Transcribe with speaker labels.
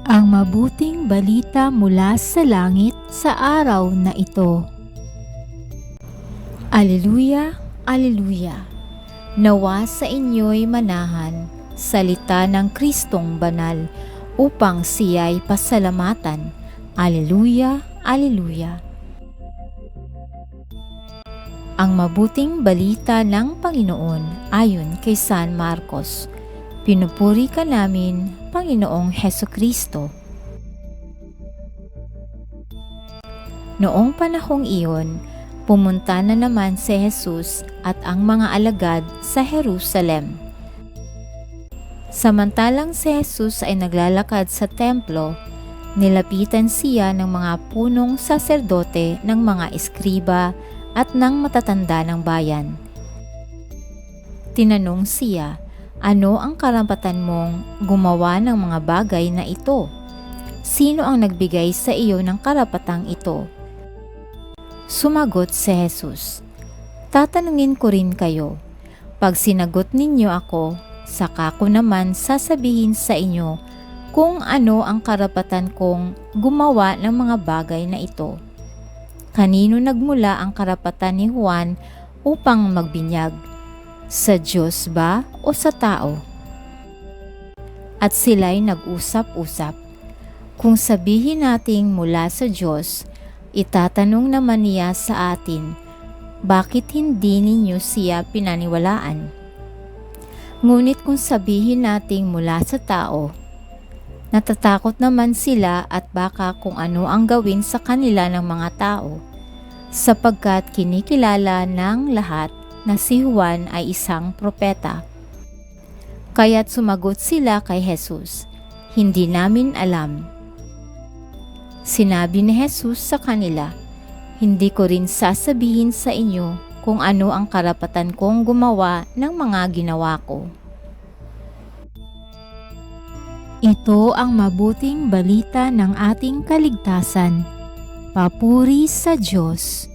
Speaker 1: Ang mabuting balita mula sa langit sa araw na ito. Aleluya, aleluya. Nawa sa inyo'y manahan, salita ng Kristong banal, upang siya'y pasalamatan. Aleluya, aleluya. Ang mabuting balita ng Panginoon ayon kay San Marcos. Pinupuri ka namin, Panginoong Hesukristo. Noong panahong iyon, pumunta na naman si Jesus at ang mga alagad sa Jerusalem. Samantalang si Jesus ay naglalakad sa templo, nilapitan siya ng mga punong saserdote, ng mga eskriba at ng matatanda ng bayan. Tinanong siya, "Ano ang karapatan mong gumawa ng mga bagay na ito? Sino ang nagbigay sa iyo ng karapatang ito?" Sumagot si Jesus, "Tatanungin ko rin kayo. Pag sinagot ninyo ako, saka ko naman sasabihin sa inyo kung ano ang karapatan kong gumawa ng mga bagay na ito. Kanino nagmula ang karapatan ni Juan upang magbinyag? Sa Diyos ba o sa tao?" At sila'y nag-usap-usap. Kung sabihin nating mula sa Diyos, itatanong naman niya sa atin, bakit hindi ninyo siya pinaniwalaan? Ngunit kung sabihin nating mula sa tao, natatakot naman sila at baka kung ano ang gawin sa kanila ng mga tao, sapagkat kinikilala ng lahat na si Juan ay isang propeta. Kaya't sumagot sila kay Jesus, "Hindi namin alam." Sinabi ni Jesus sa kanila, "Hindi ko rin sasabihin sa inyo kung ano ang karapatan kong gumawa ng mga ginawa ko." Ito ang mabuting balita ng ating kaligtasan. Papuri sa Diyos.